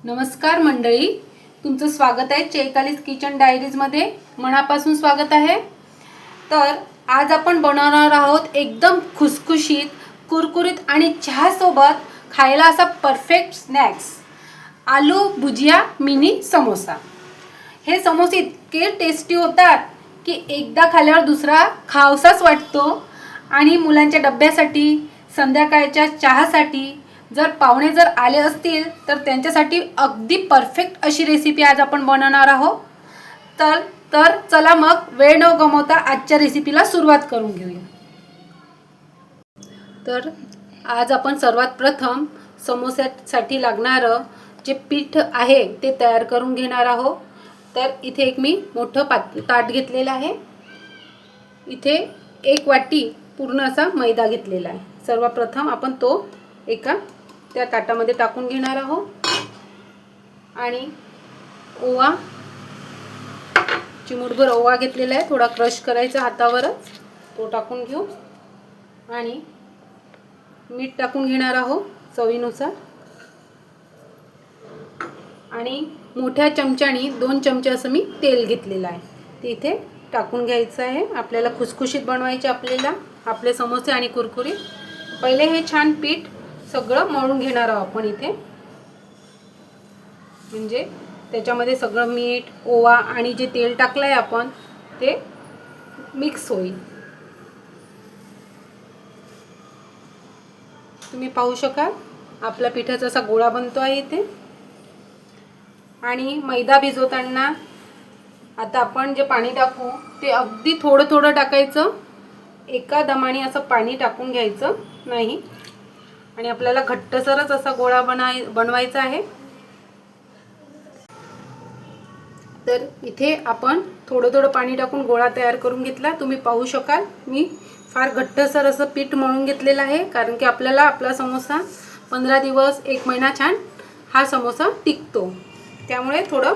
नमस्कार मंडळी, तुमचं स्वागत आहे चैतालीस किचन डायरीजमध्ये. मनापासून स्वागत आहे. तर आज आपण बनवणार आहोत एकदम खुसखुशीत, कुरकुरीत आणि चहासोबत खायला असा परफेक्ट स्नॅक्स, आलू भुजिया मिनी समोसा. हे समोसे इतके टेस्टी होतात की एकदा खाल्ल्यावर दुसरा खावसाच वाटतो. आणि मुलांच्या डब्यासाठी, संध्याकाळच्या चहासाठी, जर पाहुणे जर आले असतील तर त्यांच्यासाठी अगदी परफेक्ट अशी रेसिपी आज आपण बनवणार आहोत. तर चला मग वेळ न गमावता आजच्या रेसिपीला सुरुवात करून घेऊया. तर आज आपण सर्वात प्रथम समोस्यासाठी लागणारं जे पीठ आहे ते तयार करून घेणार आहोत. तर इथे एक मी मोठं ताट घेतलेलं आहे. इथे 1 वाटी पूर्ण असा मैदा घेतलेला आहे. सर्वप्रथम आपण तो एका त्या ताटामध्ये टाकून घेणार आहोत. आणि ओवा, चिमूटभर ओवा घेतलेला आहे, थोडा क्रश करायचा हातावरच, तो टाकून घेऊ. आणि मीठ टाकून घेणार आहोत चवीनुसार. आणि मोठ्या चमच्याने 2 चमचे असं मी तेल घेतलेलं आहे, ते इथे टाकून घ्यायचं आहे. आपल्याला खुसखुशीत बनवायचे आपले समोसे आणि कुरकुरीत. पहिले हे छान पीठ सगळं मळून घेणार आहोत आपण इथे, म्हणजे त्याच्यामध्ये सगळं मीठ, ओवा आणि जे तेल टाकलंय आपण ते मिक्स होईल. तुम्ही पाहू शकाल आपल्या पिठाचा असा गोळा बनतो आहे इथे. आणि मैदा भिजवताना आता आपण जे पाणी टाकू ते अगदी थोडं थोडं टाकायचं, एका दमाने असं पाणी टाकून घ्यायचं नाही. आणि आपल्याला घट्टसरच असा गोळा बनवायचा आहे. तर इथे आपण थोडं थोडं पाणी टाकून गोळा तयार करून घेतला. तुम्ही पाहू शकाल मी फार घट्टसर असं पीठ मळून घेतलेलं आहे, कारण की आपल्याला आपला समोसा 15 दिवस 1 महिना छान हा समोसा टिकतो. त्यामुळे थोडं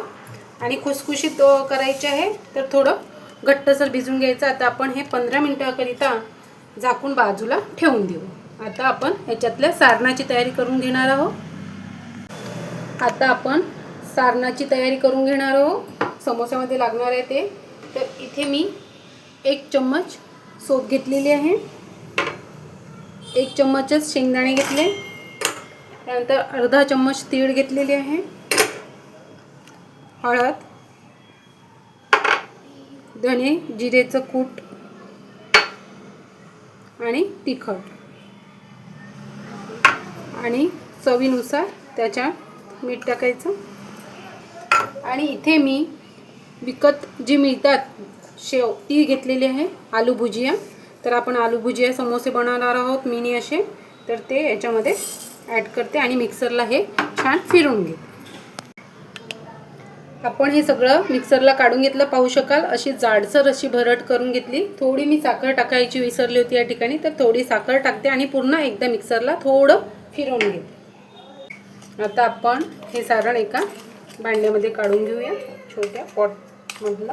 आणि खुसखुशीत करायचे आहे, तर थोडं घट्टसर भिजून घ्यायचं. आता आपण हे 15 मिनिटाकरिता झाकून बाजूला ठेवून देऊ. आता आपण ह्याच्यातल्या सारणाची तयारी करून घेणार आहोत. आता आपण सारणाची तयारी करून घेणार आहोत. समोस्यामध्ये लागणार आहे ते. तर इथे मी 1 चम्मच सोप घेतलेली आहे, 1 चम्मचच शेंगदाणे घेतले, त्यानंतर अर्धा चम्मच तीळ घेतलेली आहे, हळद, धने जिरेचं कूट आणि तिखट, आणि चवीनुसार त्याच्यात मीठ टाकायचं. आणि इथे मी विकत जी मिळतात शेव ती घेतलेली आहे, आलू भुजिया. तर आपण आलू भुजिया समोसे बनवणार आहोत मिनी असे. तर ते याच्यामध्ये ॲड करते आणि मिक्सरला हे छान फिरवून घेते. आपण हे सगळं मिक्सरला काढून घेतलं, पाहू शकाल अशी जाडसर अशी भरड करून घेतली. थोडी मी साखर टाकायची विसरली होती या ठिकाणी, तर थोडी साखर टाकते आणि पुन्हा एकदा मिक्सरला थोडं फिरवून घेते. आता आपण हे सारण एका भांड्यामध्ये काढून घेऊया, छोट्या पॉटमधलं.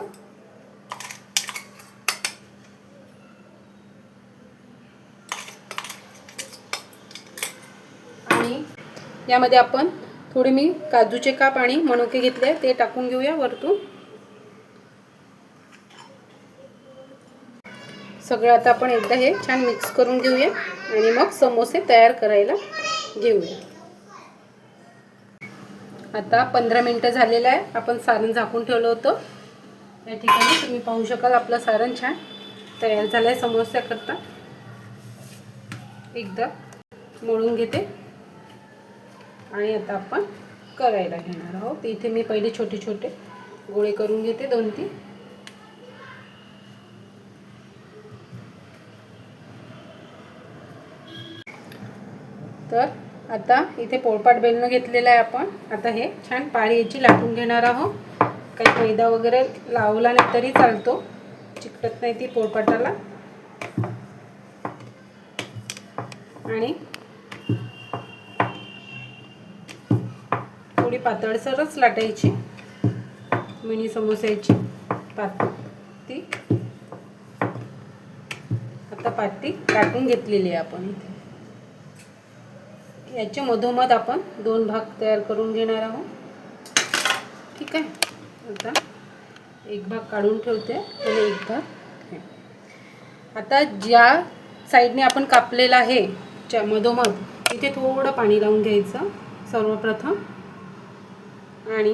आणि यामध्ये आपण थोडे मी काजूचे काप आणि मनुके घेतले, ते टाकून घेऊया वरतून. सगळं आता आपण एकदा हे छान मिक्स करून घेऊया आणि मग समोसे तयार करायला घेऊया. आता 15 मिनिटं झालेलं आहे. आपण सारण झाकून ठेवलं होतं. या ठिकाणी तुम्ही पाहू शकाल आपलं सारण छान तयार झालं आहे समोस्याकरता. एकदा मळून घेते आणि आता आपण करायला घेणार आहोत. इथे मी पहिले छोटे छोटे गोळे करून घेते, 2-3. तर आता इथे पोळपाट बेलणं घेतलेलं आहे आपण. आता हे छान पाळी याची लाटून घेणार आहोत. काही मैदा वगैरे लावला नाही तरी चालतो, चिकटत नाही ती पोळपाटाला. आणि थोडी पातळसरच लाटायची मिनी समोस्याची पाती. आता पाती लाटून घेतलेली आहे आपण इथे. याच्या मधोमध आपण 2 भाग तयार करून घेणार आहोत. ठीक आहे. आता एक भाग काढून ठेवते आणि एक भाग हे. आता ज्या साईडने आपण कापलेला आहे च्या मधोमध तिथे थोडं पाणी लावून घ्यायचं सर्वप्रथम आणि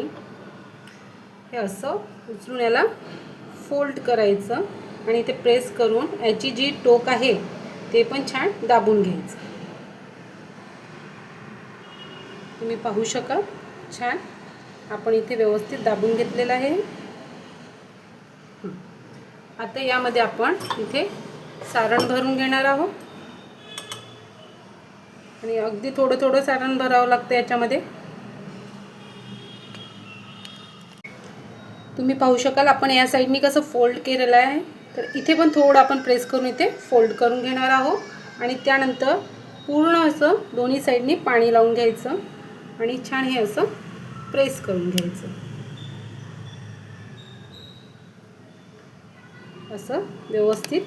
हे असं उचलून याला फोल्ड करायचं आणि ते प्रेस करून याची जी टोक आहे ते पण छान दाबून घ्यायचं. तुम्ही पाहू शकाल छान आपण इथे व्यवस्थित दाबून घेतलेलं आहे. आता यामध्ये आपण इथे सारण भरून घेणार आहोत आणि अगदी थोडं थोडं सारण भरावं लागतं याच्यामध्ये. तुम्ही पाहू शकाल आपण या साईडनी कसं फोल्ड केलेलं आहे, तर इथे पण थोडं आपण प्रेस करून इथे फोल्ड करून घेणार आहोत आणि त्यानंतर पूर्ण असं दोन्ही साईडनी पाणी लावून घ्यायचं आणि छान हे असं प्रेस करून घ्यायचं. असं व्यवस्थित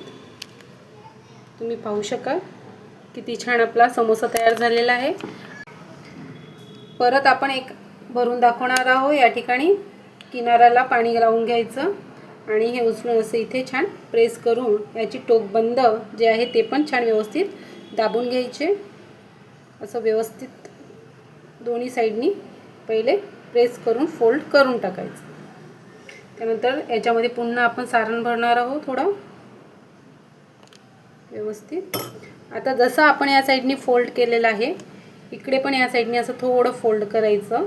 तुम्ही पाहू शकाल किती छान आपला समोसा तयार झालेला आहे. परत आपण एक भरून दाखवणार आहोत. या ठिकाणी किनाऱ्याला पाणी लावून घ्यायचं आणि हे उचलून असं इथे छान प्रेस करून याची टोक बंद जे आहे ते पण छान व्यवस्थित दाबून घ्यायचे. असं व्यवस्थित दोन्ही साईडनी पहिले प्रेस करून फोल्ड करून टाकायचं. त्यानंतर याच्यामध्ये पुन्हा आपण सारण भरणार आहोत थोडं व्यवस्थित. आता जसं आपण या साईडनी फोल्ड केलेलं आहे इकडे पण या साईडनी असं थोडं फोल्ड करायचं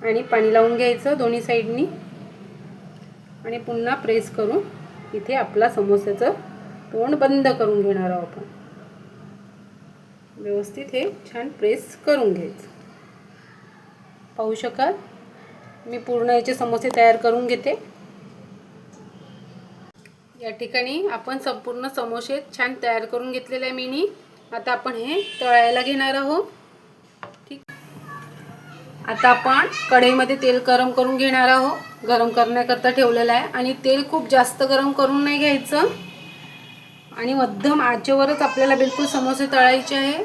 आणि पाणी लावून घ्यायचं दोन्ही साईडनी आणि पुन्हा प्रेस करून इथे आपला समोस्याचं तोंड बंद करून घेणार आहोत आपण. व्यवस्थित हे छान प्रेस करून घ्यायचं. पाहू शकाल मी पूर्ण याचे समोसे तयार करून घेते. या ठिकाणी आपण संपूर्ण समोसे छान तयार करून घेतलेले आहे मिनी. आता आपण हे तळायला घेणार आहोत. ठीक. आता आपण कढईमध्ये तेल गरम करून घेणार आहोत. गरम करण्याकरता ठेवलेलं आहे आणि तेल खूप जास्त गरम करून नाही घ्यायचं आणि मध्यम आचेवरच आपल्याला बिलकुल समोसे तळायचे आहे.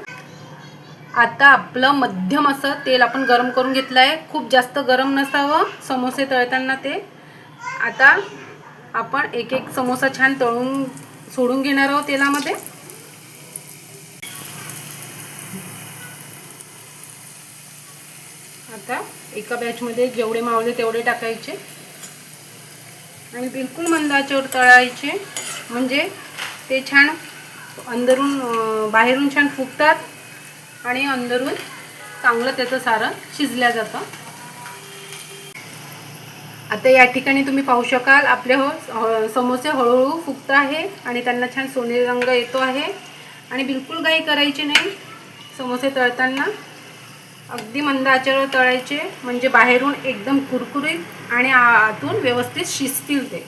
आता आपलं मध्यम असं तेल आपण गरम करून घेतलं आहे. खूप जास्त गरम नसावं समोसे तळताना ते. आता आपण एक एक समोसा छान तळून सोडून घेणार आहोत तेलामध्ये. आता एका बॅचमध्ये जेवढे मावले तेवढे टाकायचे आणि बिलकुल मंद आचेवर तळायचे म्हणजे ते छान अंदरून बाहेरून छान फुगतात आणि अंदरून चांगलं त्याचं सारण शिजल्या जातं. आता या ठिकाणी तुम्ही पाहू शकाल आपले समोसे हळूहळू फुगत आहे आणि त्यांना छान सोनेरी रंग येतो आहे आणि बिलकुल घाई करायची नाही समोसे तळताना. अगदी मंद आचेवर तळायचे म्हणजे बाहेरून एकदम कुरकुरीत आणि आतून व्यवस्थित शिजतील ते.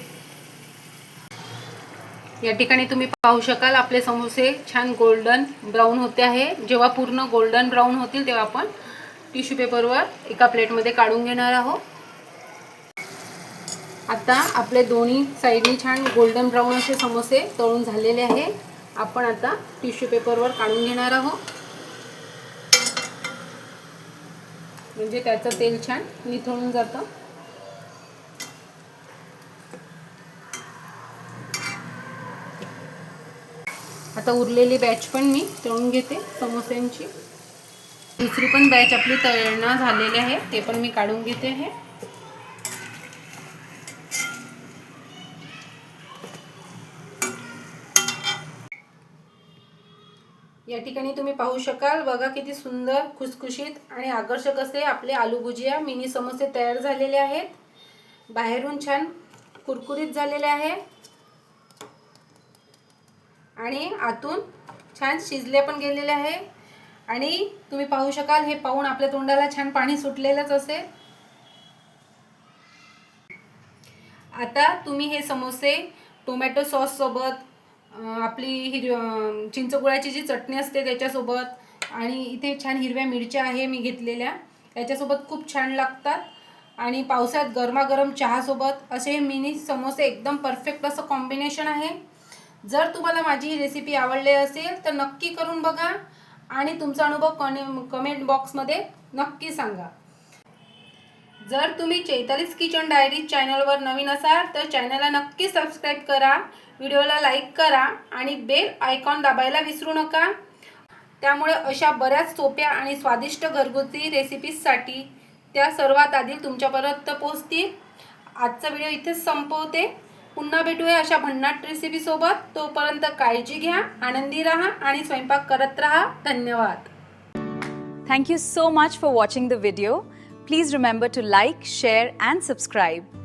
या ठिकाणी तुम्ही पाहू शकाल आपले समोसे छान गोल्डन ब्राऊन होते आहे. जेव्हा पूर्ण गोल्डन ब्राऊन होतील तेव्हा आपण टिश्यू पेपरवर एका प्लेटमध्ये काढून घेणार आहोत. आता आपले दोन्ही साईडनी छान गोल्डन ब्राऊन असे समोसे तळून झालेले आहे. आपण आता टिश्यू पेपरवर काढून घेणार आहोत म्हणजे त्याचं तेल छान निथळून जातं. आता उरलेली बॅच पण मी तळून घेते समोस्यांची. दुसरी पण बॅच आपली तळणं झालेली आहे ते पण मी काढून घेते आहे. या ठिकाणी तुम्ही पाहू शकाल बघा किती सुंदर खुसखुशीत आणि आकर्षक असे आपले आलू भुजिया मिनी समोसे तयार झालेले आहेत. बाहेरून छान कुरकुरीत झालेले आहे आणि आतून छान शिजले पण गेलेले आहे आणि तुम्ही पाहू शकाल हे पाहून आपल्या तोंडाला छान पाणी सुटलेलंच असेल. आता तुम्ही हे समोसे टोमॅटो सॉस सोबत आपली चिंचगुळाची जी चटणी असते त्याच्यासोबत आणि इथे छान हिरव्या मिरच्या आहे मी घेतलेल्या त्याच्यासोबत खूप छान लागतात आणि पावसात गरमागरम चहासोबत असे हे मिनी समोसे एकदम परफेक्ट असं कॉम्बिनेशन आहे. जर तुम्हाला माझी ही रेसिपी आवडली असेल तर नक्की करून बघा आणि तुमचा अनुभव कमेंट बॉक्समध्ये नक्की सांगा. जर तुम्ही चैतालीस किचन डायरी चॅनलवर नवीन असाल तर चॅनलला नक्की सबस्क्राईब करा, व्हिडिओला लाईक करा आणि बेल आयकॉन दाबायला विसरू नका. त्यामुळे अशा बऱ्याच सोप्या आणि स्वादिष्ट घरगुती रेसिपीजसाठी त्या सर्वात आधी तुमच्यापर्यंत पोहोचतील. आजचा व्हिडिओ इथेच संपवते. पुन्हा भेटूया अशा भन्नाट रेसिपीसोबत. तोपर्यंत काळजी घ्या, आनंदी राहा आणि स्वयंपाक करत राहा. धन्यवाद. Thank you so much for watching the video. Please remember to like, share and subscribe.